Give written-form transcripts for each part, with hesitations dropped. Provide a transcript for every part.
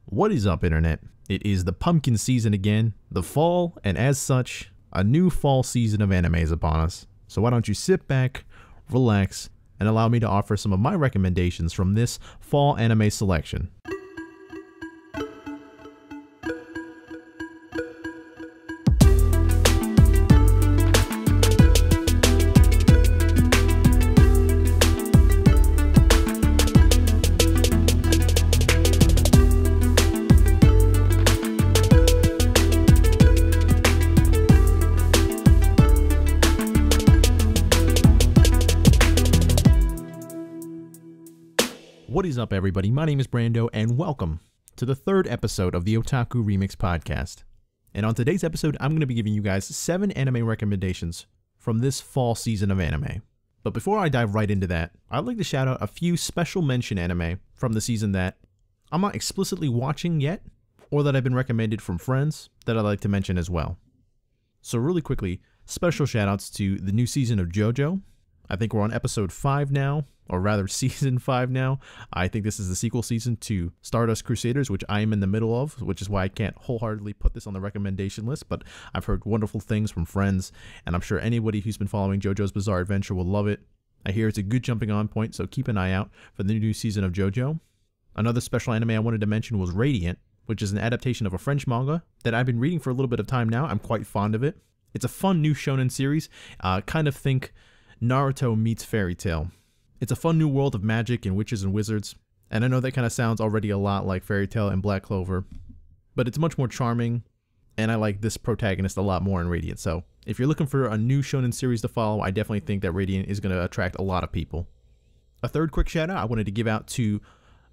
What is up, internet? It is the pumpkin season again, the fall, and as such, a new fall season of anime is upon us. So why don't you sit back, relax, and allow me to offer some of my recommendations from this fall anime selection. What is up, everybody? My name is Brando, and welcome to the third episode of the Otaku Remix Podcast. And on today's episode, I'm going to be giving you guys 7 anime recommendations from this fall season of anime. But before I dive right into that, I'd like to shout out a few special mention anime from the season that I'm not explicitly watching yet, or that I've been recommended from friends that I'd like to mention as well. So really quickly, special shout outs to the new season of JoJo. I think we're on episode 5 now, or rather season 5 now. I think this is the sequel season to Stardust Crusaders, which I am in the middle of, which is why I can't wholeheartedly put this on the recommendation list, but I've heard wonderful things from friends, and I'm sure anybody who's been following JoJo's Bizarre Adventure will love it. I hear it's a good jumping on point, so keep an eye out for the new season of JoJo. Another special anime I wanted to mention was Radiant, which is an adaptation of a French manga that I've been reading for a little bit of time now. I'm quite fond of it. It's a fun new shonen series, kind of think Naruto meets Fairy Tail. It's a fun new world of magic and witches and wizards, and I know that kind of sounds already a lot like Fairy Tail and Black Clover, but it's much more charming, and I like this protagonist a lot more in Radiant. So if you're looking for a new shonen series to follow, I definitely think that Radiant is going to attract a lot of people. A third quick shout out I wanted to give out to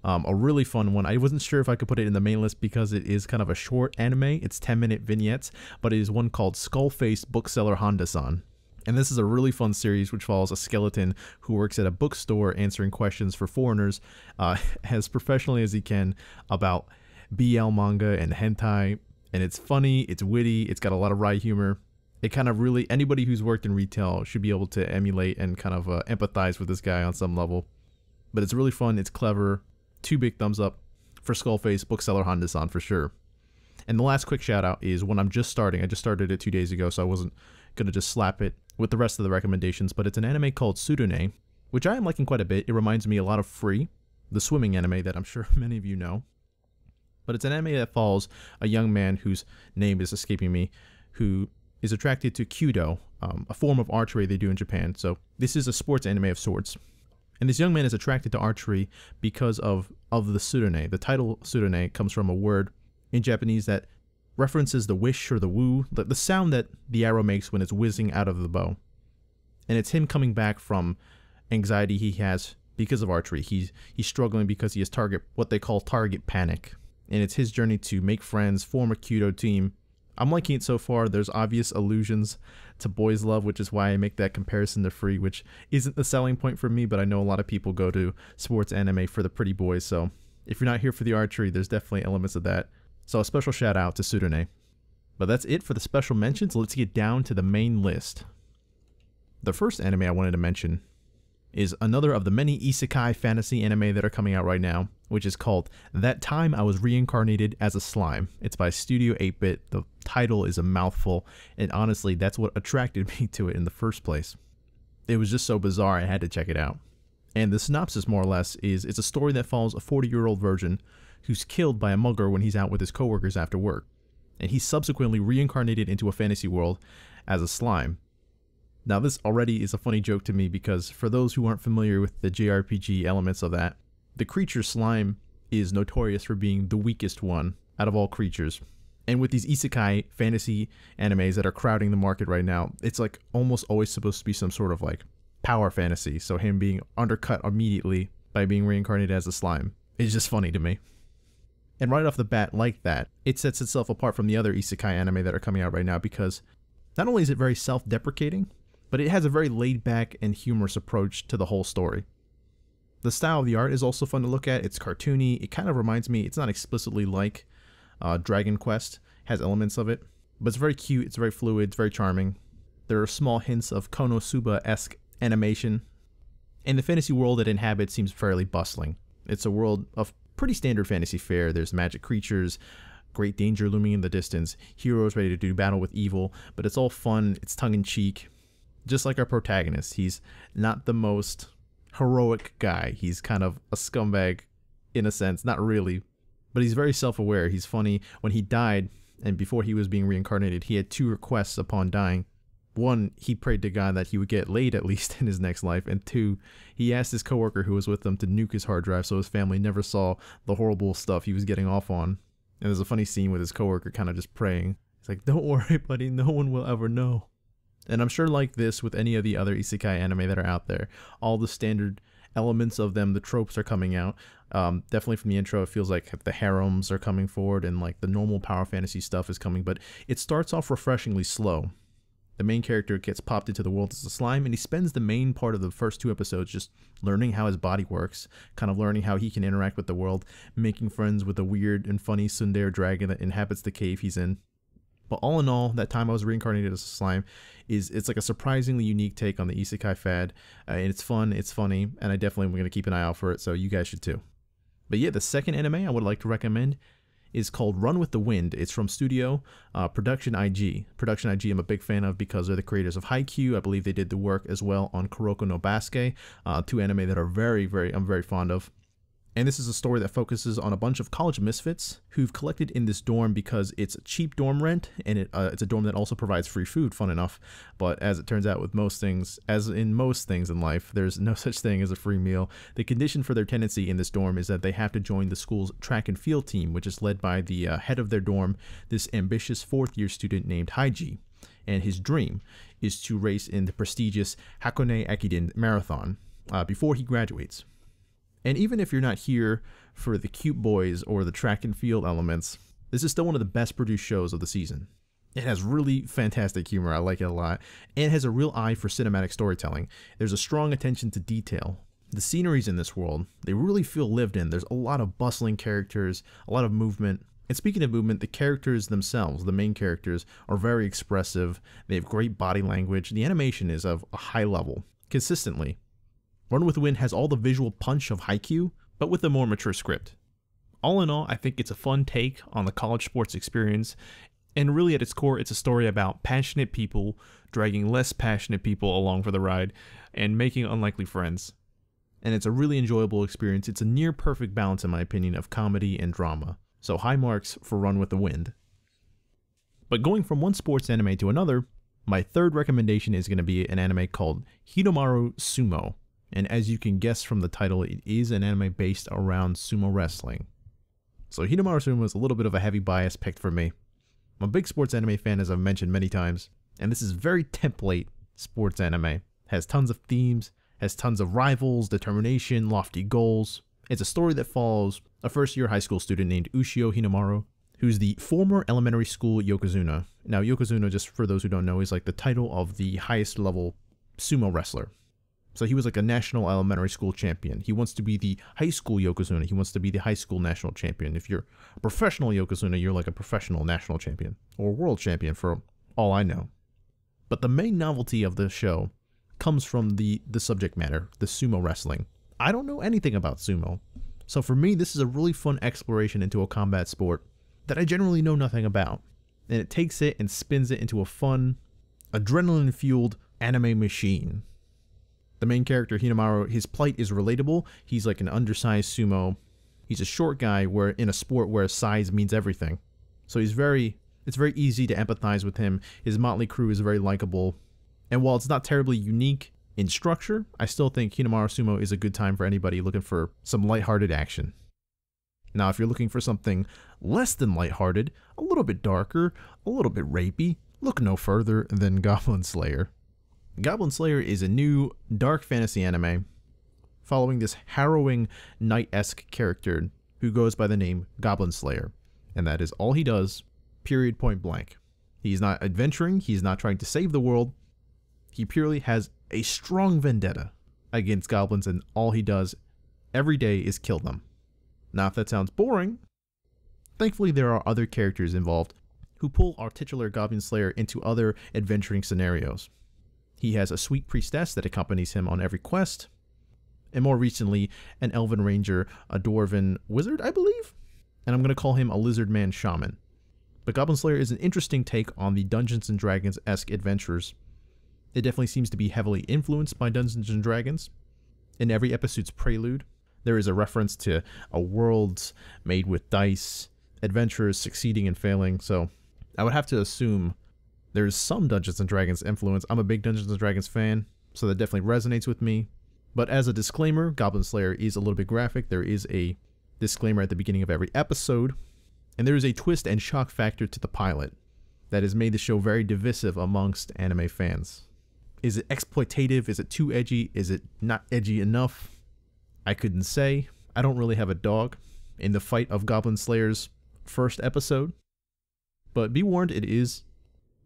a really fun one. I wasn't sure if I could put it in the main list because it is kind of a short anime. It's 10-minute vignettes, but it is one called Skull-Faced Bookseller Honda-san. And this is a really fun series which follows a skeleton who works at a bookstore answering questions for foreigners as professionally as he can about BL manga and hentai. And it's funny, it's witty, it's got a lot of wry humor. It kind of really, anybody who's worked in retail should be able to emulate and kind of empathize with this guy on some level. But it's really fun, it's clever. 2 big thumbs up for Skull-Faced Bookseller Honda-san for sure. And the last quick shout out is one I'm just starting. I just started it 2 days ago, so I wasn't going to just slap it with the rest of the recommendations, but it's an anime called Tsurune, which I am liking quite a bit. It reminds me a lot of Free, the swimming anime that I'm sure many of you know. But it's an anime that follows a young man whose name is escaping me, who is attracted to Kyudo, a form of archery they do in Japan. So this is a sports anime of sorts. And this young man is attracted to archery because of the Tsurune. The title Tsurune comes from a word in Japanese that references the wish or the woo, the sound that the arrow makes when it's whizzing out of the bow. And it's him coming back from anxiety he has because of archery. He's struggling because he has what they call target panic. And it's his journey to make friends, form a Kyudo team. I'm liking it so far. There's obvious allusions to boys love, which is why I make that comparison to Free, which isn't the selling point for me, but I know a lot of people go to sports anime for the pretty boys. So if you're not here for the archery, there's definitely elements of that. So a special shout out to Tsurune. But that's it for the special mentions. Let's get down to the main list. The first anime I wanted to mention is another of the many isekai fantasy anime that are coming out right now, which is called That Time I Was Reincarnated as a Slime. It's by Studio 8-Bit. The title is a mouthful, and honestly, that's what attracted me to it in the first place. It was just so bizarre, I had to check it out. And the synopsis, more or less, is it's a story that follows a 40-year-old virgin who's killed by a mugger when he's out with his coworkers after work. And he's subsequently reincarnated into a fantasy world as a slime. Now this already is a funny joke to me because for those who aren't familiar with the JRPG elements of that, the creature slime is notorious for being the weakest one out of all creatures. And with these isekai fantasy animes that are crowding the market right now, it's like almost always supposed to be some sort of like power fantasy. So him being undercut immediately by being reincarnated as a slime is just funny to me. And right off the bat, like that, it sets itself apart from the other isekai anime that are coming out right now because not only is it very self-deprecating, but it has a very laid-back and humorous approach to the whole story. The style of the art is also fun to look at. It's cartoony. It kind of reminds me, it's not explicitly like Dragon Quest, has elements of it, but it's very cute, it's very fluid, it's very charming. There are small hints of Konosuba-esque animation, and the fantasy world it inhabits seems fairly bustling. It's a world of pretty standard fantasy fare. There's magic creatures, great danger looming in the distance, heroes ready to do battle with evil, but it's all fun, it's tongue-in-cheek. Just like our protagonist, he's not the most heroic guy. He's kind of a scumbag in a sense, not really, but he's very self-aware. He's funny. When he died, and before he was being reincarnated, he had 2 requests upon dying. 1, he prayed to God that he would get laid at least in his next life, and 2, he asked his coworker who was with him to nuke his hard drive so his family never saw the horrible stuff he was getting off on. And there's a funny scene with his coworker kind of just praying. He's like, "Don't worry, buddy, no one will ever know." And I'm sure like this with any of the other isekai anime that are out there, all the standard elements of them, the tropes are coming out. Definitely from the intro, it feels like the harems are coming forward and like the normal power fantasy stuff is coming, but it starts off refreshingly slow. The main character gets popped into the world as a slime, and he spends the main part of the first 2 episodes just learning how his body works, kind of learning how he can interact with the world, making friends with a weird and funny tsundere dragon that inhabits the cave he's in. But all in all, that time I was reincarnated as a slime it's like a surprisingly unique take on the isekai fad, and it's fun, it's funny, and I definitely am going to keep an eye out for it, so you guys should too. But yeah, the second anime I would like to recommend is called Run with the Wind. It's from Studio Production IG. Production IG I'm a big fan of because they're the creators of Haikyuu. I believe they did the work as well on Kuroko no Basuke, 2 anime that are I'm very fond of. And this is a story that focuses on a bunch of college misfits who've collected in this dorm because it's a cheap dorm rent, and it's a dorm that also provides free food, fun enough. But as it turns out with most things, as in most things in life, there's no such thing as a free meal. The condition for their tenancy in this dorm is that they have to join the school's track and field team, which is led by the head of their dorm, this ambitious 4th-year student named Haiji. And his dream is to race in the prestigious Hakone Ekiden Marathon before he graduates. And even if you're not here for the cute boys or the track and field elements, this is still one of the best produced shows of the season. It has really fantastic humor, I like it a lot, and has a real eye for cinematic storytelling. There's a strong attention to detail. The sceneries in this world, they really feel lived in. There's a lot of bustling characters, a lot of movement. And speaking of movement, the characters themselves, the main characters, are very expressive. They have great body language. The animation is of a high level, consistently. Run with the Wind has all the visual punch of Haikyuu, but with a more mature script. All in all, I think it's a fun take on the college sports experience, and really at its core, it's a story about passionate people dragging less passionate people along for the ride, and making unlikely friends. And it's a really enjoyable experience. It's a near perfect balance, in my opinion, of comedy and drama. So high marks for Run with the Wind. But going from one sports anime to another, my third recommendation is going to be an anime called Hinomaru Sumo. And as you can guess from the title, it is an anime based around sumo wrestling. So Hinomaru Sumo is a little bit of a heavy bias pick for me. I'm a big sports anime fan, as I've mentioned many times, and this is very template sports anime. Has tons of themes, has tons of rivals, determination, lofty goals. It's a story that follows a first-year high school student named Ushio Hinomaru, who's the former elementary school Yokozuna. Now, Yokozuna, just for those who don't know, is like the title of the highest level sumo wrestler. So he was like a national elementary school champion. He wants to be the high school Yokozuna. He wants to be the high school national champion. If you're a professional Yokozuna, you're like a professional national champion or world champion for all I know. But the main novelty of the show comes from the subject matter, the sumo wrestling. I don't know anything about sumo. So for me, this is a really fun exploration into a combat sport that I generally know nothing about. And it takes it and spins it into a fun, adrenaline-fueled anime machine. The main character, Hinomaru, his plight is relatable. He's like an undersized sumo. He's a short guy in a sport where size means everything. So it's very easy to empathize with him. His motley crew is very likable. And while it's not terribly unique in structure, I still think Hinomaru Sumo is a good time for anybody looking for some lighthearted action. Now, if you're looking for something less than lighthearted, a little bit darker, a little bit rapey, look no further than Goblin Slayer. Goblin Slayer is a new dark fantasy anime following this harrowing knight-esque character who goes by the name Goblin Slayer, and that is all he does, period, point blank. He's not adventuring, he's not trying to save the world, he purely has a strong vendetta against goblins, and all he does every day is kill them. Now, if that sounds boring, thankfully there are other characters involved who pull our titular Goblin Slayer into other adventuring scenarios. He has a sweet priestess that accompanies him on every quest, and more recently, an elven ranger, a dwarven wizard, I believe? And I'm going to call him a lizard man shaman. But Goblin Slayer is an interesting take on the Dungeons & Dragons-esque adventures. It definitely seems to be heavily influenced by Dungeons & Dragons. In every episode's prelude, there is a reference to a world made with dice, adventurers succeeding and failing, so I would have to assume there's some Dungeons & Dragons influence. I'm a big Dungeons & Dragons fan, so that definitely resonates with me. But as a disclaimer, Goblin Slayer is a little bit graphic. There is a disclaimer at the beginning of every episode, and there is a twist and shock factor to the pilot that has made the show very divisive amongst anime fans. Is it exploitative? Is it too edgy? Is it not edgy enough? I couldn't say. I don't really have a dog in the fight of Goblin Slayer's first episode. But be warned, it is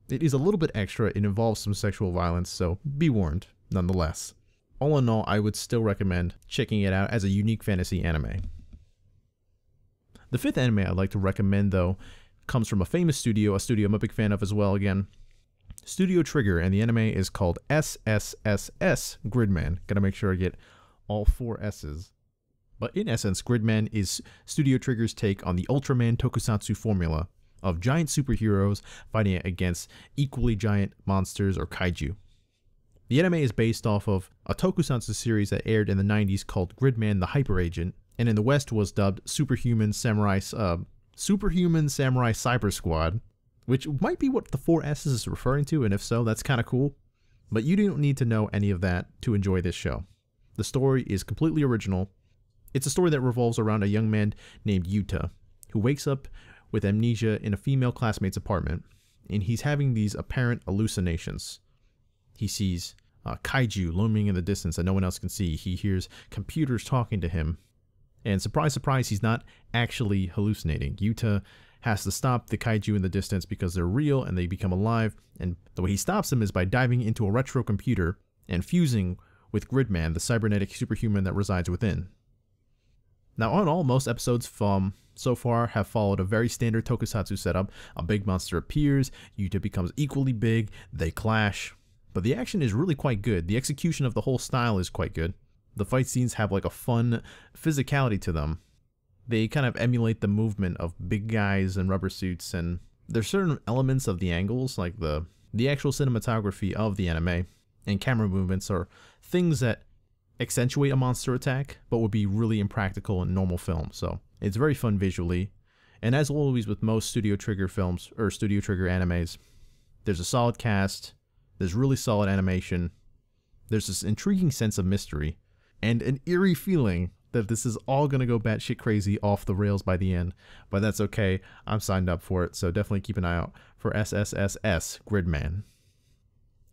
a little bit extra. It involves some sexual violence, so be warned nonetheless. All in all, I would still recommend checking it out as a unique fantasy anime. The fifth anime I'd like to recommend, though, comes from a famous studio, a studio I'm a big fan of as well again. Studio Trigger, and the anime is called SSSS Gridman. Gotta make sure I get all 4 S's. But in essence, Gridman is Studio Trigger's take on the Ultraman tokusatsu formula of giant superheroes fighting against equally giant monsters or kaiju. The anime is based off of a tokusatsu series that aired in the 90s called Gridman the Hyper Agent, and in the West was dubbed Superhuman Samurai Cyber Squad, which might be what the 4 S's is referring to, and if so, that's kind of cool. But you don't need to know any of that to enjoy this show. The story is completely original. It's a story that revolves around a young man named Yuta, who wakes up with amnesia in a female classmate's apartment, and he's having these apparent hallucinations. He sees kaiju looming in the distance that no one else can see. He hears computers talking to him. And surprise, surprise, he's not actually hallucinating. Yuta has to stop the kaiju in the distance because they're real and they become alive. And the way he stops them is by diving into a retro computer and fusing with Gridman, the cybernetic superhuman that resides within. Now, on all, most episodes from so far have followed a very standard tokusatsu setup. A big monster appears, Yuta becomes equally big, they clash. But the action is really quite good. The execution of the whole style is quite good. The fight scenes have like a fun physicality to them. They kind of emulate the movement of big guys in rubber suits, and there's certain elements of the angles, like the actual cinematography of the anime and camera movements are things that accentuate a monster attack, but would be really impractical in normal film. So it's very fun visually. And as always with most Studio Trigger films, or Studio Trigger animes, there's a solid cast, there's really solid animation, there's this intriguing sense of mystery, and an eerie feeling that this is all going to go batshit crazy off the rails by the end. But that's okay, I'm signed up for it, so definitely keep an eye out for SSSS Gridman.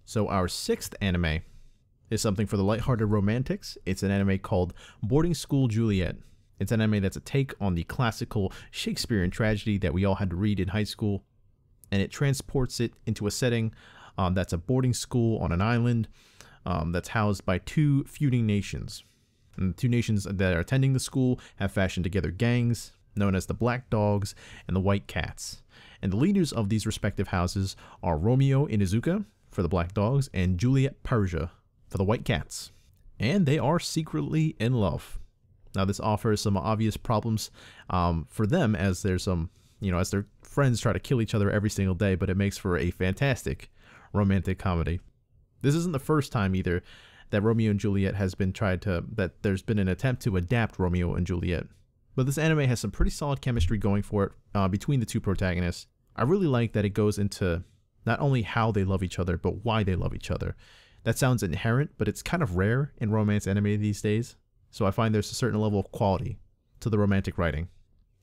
So our 6th anime is something for the lighthearted romantics. It's an anime called Boarding School Juliet. It's an anime that's a take on the classical Shakespearean tragedy that we all had to read in high school, and it transports it into a setting that's a boarding school on an island that's housed by 2 feuding nations. And the 2 nations that are attending the school have fashioned together gangs known as the Black Dogs and the White Cats. And the leaders of these respective houses are Romeo Inuzuka for the Black Dogs and Juliet Persia for the White Cats. And they are secretly in love. Now this offers some obvious problems for them, as there's some, as their friends try to kill each other every single day, but it makes for a fantastic romantic comedy. This isn't the first time either that Romeo and Juliet has been that there's been an attempt to adapt Romeo and Juliet. But this anime has some pretty solid chemistry going for it between the 2 protagonists. I really like that it goes into not only how they love each other, but why they love each other. That sounds inherent, but it's kind of rare in romance anime these days. So I find there's a certain level of quality to the romantic writing.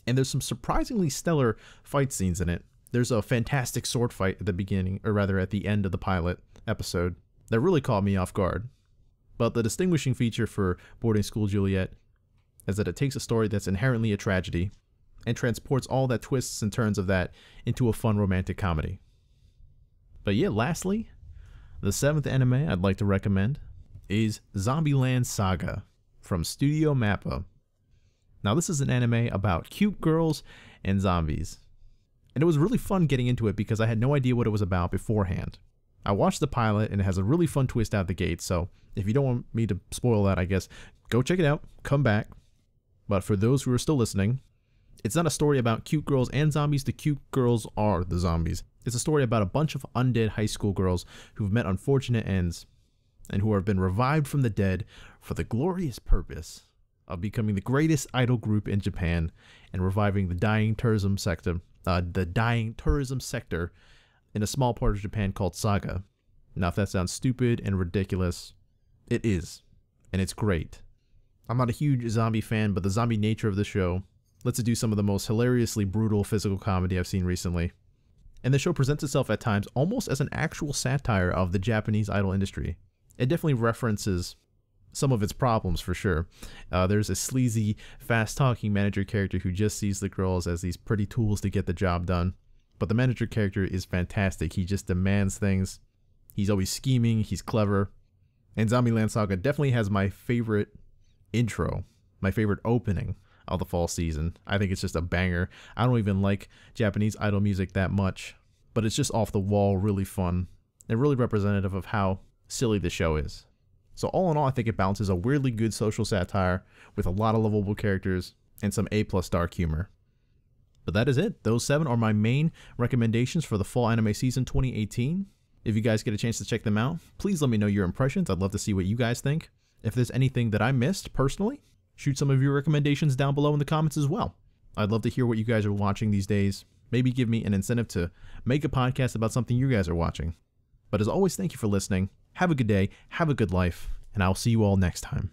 And there's some surprisingly stellar fight scenes in it. There's a fantastic sword fight at the beginning, or rather at the end of the pilot episode, that really caught me off guard. But the distinguishing feature for Boarding School Juliet is that it takes a story that's inherently a tragedy and transports all that twists and turns of that into a fun romantic comedy. But yeah, lastly, the 7th anime I'd like to recommend is Zombieland Saga from Studio Mappa. Now this is an anime about cute girls and zombies. And it was really fun getting into it because I had no idea what it was about beforehand. I watched the pilot and it has a really fun twist out the gate, so if you don't want me to spoil that, I guess, go check it out, come back. But for those who are still listening, it's not a story about cute girls and zombies. The cute girls are the zombies. It's a story about a bunch of undead high school girls who've met unfortunate ends and who have been revived from the dead for the glorious purpose of becoming the greatest idol group in Japan and reviving the dying tourism sector in a small part of Japan called Saga. Now, if that sounds stupid and ridiculous, it is, and it's great. I'm not a huge zombie fan, but the zombie nature of the show lets it do some of the most hilariously brutal physical comedy I've seen recently. And the show presents itself at times almost as an actual satire of the Japanese idol industry. It definitely references some of its problems for sure. There's a sleazy, fast-talking manager character who just sees the girls as these pretty tools to get the job done. But the manager character is fantastic. He just demands things. He's always scheming. He's clever. And Zombieland Saga definitely has my favorite intro, my favorite opening of the fall season. I think it's just a banger. I don't even like Japanese idol music that much, but it's just off the wall, really fun, and really representative of how silly the show is. So all in all, I think it balances a weirdly good social satire with a lot of lovable characters and some A+ dark humor. But that is it. Those 7 are my main recommendations for the fall anime season 2018. If you guys get a chance to check them out, please let me know your impressions. I'd love to see what you guys think. If there's anything that I missed personally, shoot some of your recommendations down below in the comments as well. I'd love to hear what you guys are watching these days. Maybe give me an incentive to make a podcast about something you guys are watching. But as always, thank you for listening. Have a good day, have a good life, and I'll see you all next time.